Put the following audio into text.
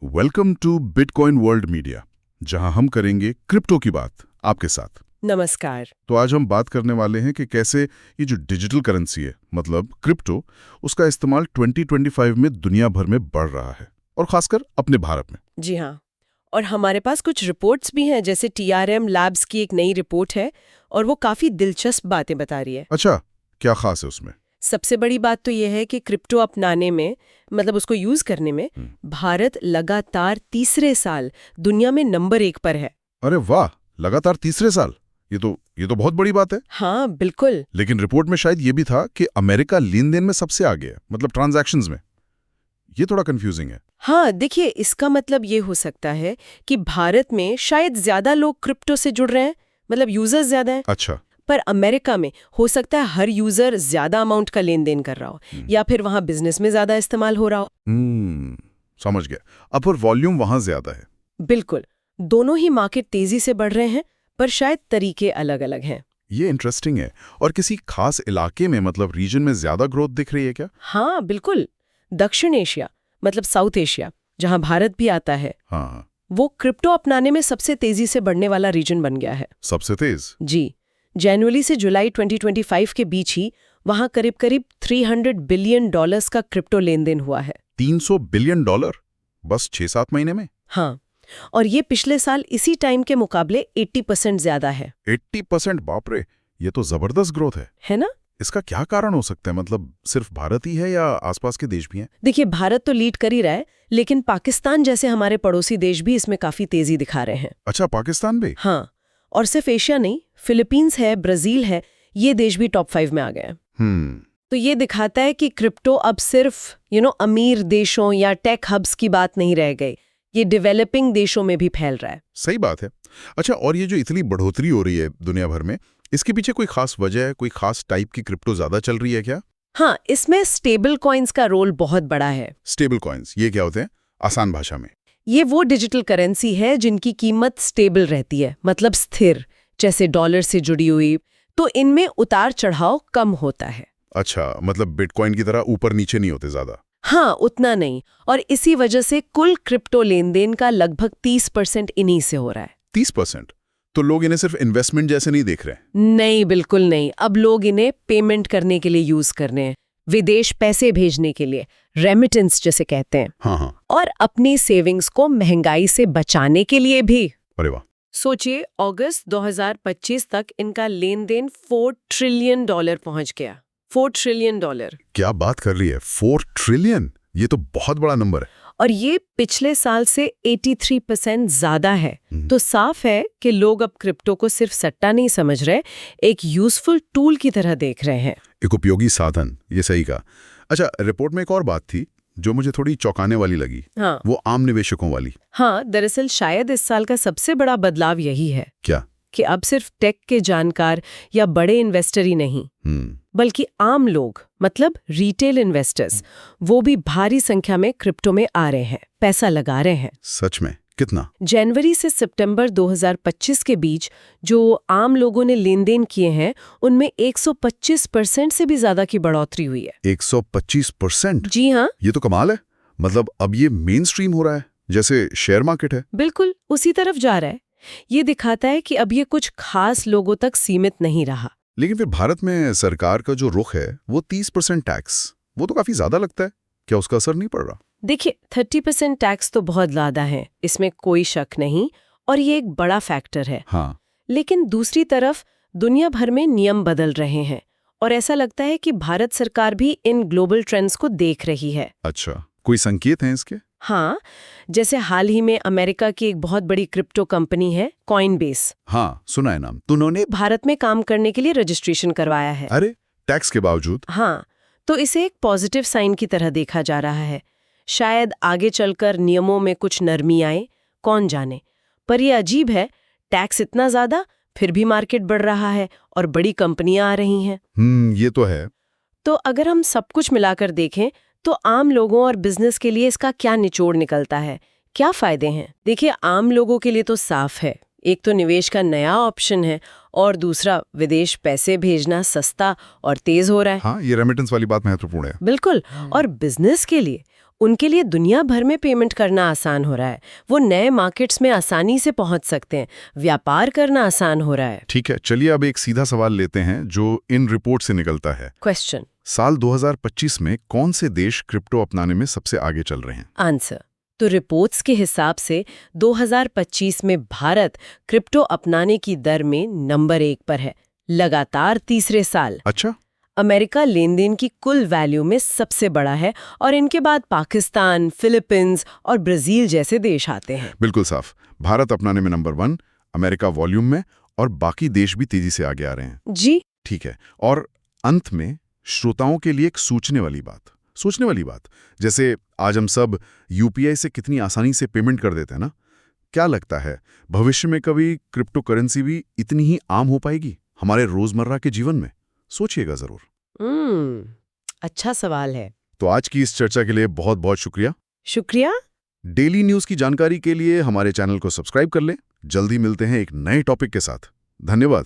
Welcome to Bitcoin World Media, जहां हम करेंगे क्रिप्टो की बात आपके साथ। नमस्कार। तो आज हम बात करने वाले हैं कि कैसे ये जो डिजिटल करेंसी है, मतलब क्रिप्टो, उसका इस्तेमाल 2025 में दुनिया भर में बढ़ रहा है, और खासकर अपने भारत में। जी हाँ, और हमारे पास कुछ रिपोर्ट्स भी हैं, जैसे TRM लैब्स की एक नई रिपोर्ट है और वो काफी दिलचस्प बातें बता रही है। अच्छा, क्या खास है उसमें? सबसे बड़ी बात तो ये है कि क्रिप्टो अपनाने में, मतलब उसको यूज करने में, भारत लगातार तीसरे साल दुनिया में नंबर 1 पर है। अरे वाह, लगातार तीसरे साल! ये तो बहुत बड़ी बात है। हाँ बिल्कुल। लेकिन रिपोर्ट में शायद ये भी था कि अमेरिका लेन देन में सबसे आगे है, मतलब ट्रांजैक्शंस में। ये थोड़ा कंफ्यूजिंग है। हाँ देखिए, इसका मतलब ये हो सकता है कि भारत में शायद ज्यादा लोग क्रिप्टो से जुड़ रहे हैं, मतलब यूजर्स ज्यादा हैं। अच्छा। पर अमेरिका में हो सकता है हर यूजर ज्यादा अमाउंट का लेन देन कर रहा हो, या फिर वहां बिजनेस में ज्यादा इस्तेमाल हो रहा हो। समझ गया। अब पर वॉल्यूम वहां ज्यादा है। बिल्कुल, दोनों ही मार्केट तेजी से बढ़ रहे हैं, पर शायद तरीके अलग अलग हैं। ये इंटरेस्टिंग है। और किसी खास इलाके में, मतलब रीजन में ज्यादा ग्रोथ दिख रही है क्या? हाँ बिल्कुल, दक्षिण एशिया, मतलब साउथ एशिया, जहां भारत भी आता है, हाँ। वो क्रिप्टो अपनाने में सबसे तेजी से बढ़ने वाला रीजन बन गया है। सबसे तेज? जी, जनवरी से जुलाई 2025 के बीच ही वहां करीब करीब $300 बिलियन का क्रिप्टो लेन देन हुआ है। $300 बिलियन? बस 6-7 महीने में? हाँ, और ये पिछले साल इसी टाइम के मुकाबले 80% ज्यादा है। 80%? बाप रे, ये तो जबरदस्त ग्रोथ है ना? इसका क्या कारण हो सकता है? मतलब सिर्फ भारत ही है या आसपास के देश भी हैं? देखिए, भारत तो लीड कर ही रहा है, लेकिन पाकिस्तान जैसे हमारे पड़ोसी देश भी इसमें काफी तेजी दिखा रहे हैं। अच्छा, पाकिस्तान भी? हाँ, और सिर्फ एशिया नहीं, फिलीपींस है, ब्राजील है, ये देश भी टॉप 5 में आ गए हैं। तो ये दिखाता है कि क्रिप्टो अब सिर्फ अमीर देशों या टेक हब्स की बात नहीं रह गई, ये डेवलपिंग देशों में भी फैल रहा है। सही बात है। अच्छा, और ये जो इतनी बढ़ोतरी हो रही है दुनिया भर में, इसके पीछे कोई खास वजह है? कोई खास टाइप की क्रिप्टो ज्यादा चल रही है क्या? हाँ, इसमें स्टेबल कॉइन्स का रोल बहुत बड़ा है। स्टेबल कॉइन्स ये क्या होते हैं, आसान भाषा में? ये वो डिजिटल करेंसी है जिनकी कीमत स्टेबल रहती है, मतलब स्थिर, जैसे डॉलर से जुड़ी हुई, तो इनमें उतार चढ़ाव कम होता है। अच्छा, मतलब बिटकॉइन की तरह ऊपर नीचे नहीं होते ज्यादा? हाँ, उतना नहीं, और इसी वजह से कुल क्रिप्टो लेन देन का लगभग 30% इन्हीं से हो रहा है। 30%? तो लोग इन्हें सिर्फ इन्वेस्टमेंट जैसे नहीं देख रहे? नहीं, बिल्कुल नहीं। अब लोग इन्हें पेमेंट करने के लिए यूज कर रहे हैं, विदेश पैसे भेजने के लिए, रेमिटेंस जिसे कहते हैं। हाँ। और अपनी सेविंग्स को महंगाई से बचाने के लिए भी। अरे वाह। सोचिए, अगस्त 2025 तक इनका लेन देन $4 ट्रिलियन पहुंच गया। $4 ट्रिलियन। क्या बात कर रही है, 4 ट्रिलियन! ये तो बहुत बड़ा नंबर है। और ये पिछले साल से 83% ज्यादा है। तो साफ है कि लोग अब क्रिप्टो को सिर्फ सट्टा नहीं समझ रहे, एक यूजफुल टूल की तरह देख रहे हैं। एक उपयोगी साधन, ये सही कहा। अच्छा, रिपोर्ट में एक और बात थी जो मुझे थोड़ी चौंकाने वाली लगी। हाँ, वो आम निवेशकों वाली। हाँ, दरअसल शायद इस साल का सबसे बड़ा बदलाव यही है। क्या? कि अब सिर्फ टेक के जानकार या बड़े इन्वेस्टर ही नहीं, बल्कि आम लोग, मतलब रिटेल इन्वेस्टर्स, वो भी भारी संख्या में क्रिप्टो में आ रहे हैं, पैसा लगा रहे हैं। सच में? कितना? जनवरी से सितंबर 2025 के बीच जो आम लोगों ने लेन देन किए हैं, उनमें 125% से भी ज्यादा की बढ़ोतरी हुई है। 125%? जी हाँ। ये तो कमाल है। मतलब अब ये मेन स्ट्रीम हो रहा है, जैसे शेयर मार्केट है। बिल्कुल उसी तरफ जा रहा है। ये दिखाता है कि अब ये कुछ खास लोगों तक सीमित नहीं रहा। लेकिन फिर भारत में सरकार का जो रुख है, वो 30% टैक्स, वो तो काफी ज्यादा लगता है। क्या उसका असर नहीं पड़ रहा? देखिए, 30% टैक्स तो बहुत ज्यादा है, इसमें कोई शक नहीं, और ये एक बड़ा फैक्टर है। हाँ। लेकिन दूसरी तरफ दुनिया भर में नियम बदल रहे हैं, और ऐसा लगता है कि भारत सरकार भी इन ग्लोबल ट्रेंड्स को देख रही है। अच्छा, कोई संकेत हैं इसके? हाँ, जैसे हाल ही में अमेरिका की एक बहुत बड़ी क्रिप्टो कंपनी है कॉइनबेस। हाँ, सुना है नाम। तो उन्होंने भारत में काम करने के लिए रजिस्ट्रेशन करवाया है। अरे, टैक्स के बावजूद? हाँ, तो इसे एक पॉजिटिव साइन की तरह देखा जा रहा है। शायद आगे चलकर नियमों में कुछ नरमी आए, कौन जाने। पर यह अजीब है, टैक्स इतना ज्यादा, फिर भी मार्केट बढ़ रहा है और बड़ी कंपनियां आ रही हैं। ये तो है। तो अगर हम सब कुछ मिलाकर देखें तो आम लोगों और बिजनेस के लिए इसका क्या निचोड़ निकलता है, क्या फायदे हैं? देखिए, आम लोगों के लिए तो साफ है, एक तो निवेश का नया ऑप्शन है, और दूसरा विदेश पैसे भेजना सस्ता और तेज हो रहा है। हाँ, ये रेमिटेंस वाली बात महत्वपूर्ण है। बिल्कुल। और बिजनेस के लिए उनके लिए दुनिया भर में पेमेंट करना आसान हो रहा है। वो नए मार्केट्स में आसानी से पहुंच सकते हैं, व्यापार करना आसान हो रहा है। ठीक है, चलिए अब एक सीधा सवाल लेते हैं जो इन रिपोर्ट से निकलता है। क्वेश्चन। साल 2025 में कौन से देश क्रिप्टो अपनाने में सबसे आगे चल रहे हैं? आंसर। तो रिपोर्ट्स के हिसाब से 2025 में भारत क्रिप्टो अपनाने की दर में नंबर 1 पर है, लगातार तीसरे साल। अच्छा। अमेरिका लेन देन की कुल वैल्यू में सबसे बड़ा है और इनके बाद पाकिस्तान, फिलीपींस और ब्राजील जैसे देश आते हैं। बिल्कुल साफ, भारत अपनाने में नंबर 1, अमेरिका वॉल्यूम में, और बाकी देश भी तेजी से आगे आ रहे हैं। जी ठीक है, और अंत में श्रोताओं के लिए एक सोचने वाली बात, जैसे आज हम सब यूपीआई से कितनी आसानी से पेमेंट कर देते हैं ना, क्या लगता है भविष्य में कभी क्रिप्टो करेंसी भी इतनी ही आम हो पाएगी हमारे रोजमर्रा के जीवन में? सोचिएगा जरूर। अच्छा सवाल है। तो आज की इस चर्चा के लिए बहुत बहुत शुक्रिया। शुक्रिया। डेली न्यूज की जानकारी के लिए हमारे चैनल को सब्सक्राइब कर लें। जल्दी मिलते हैं एक नए टॉपिक के साथ। धन्यवाद।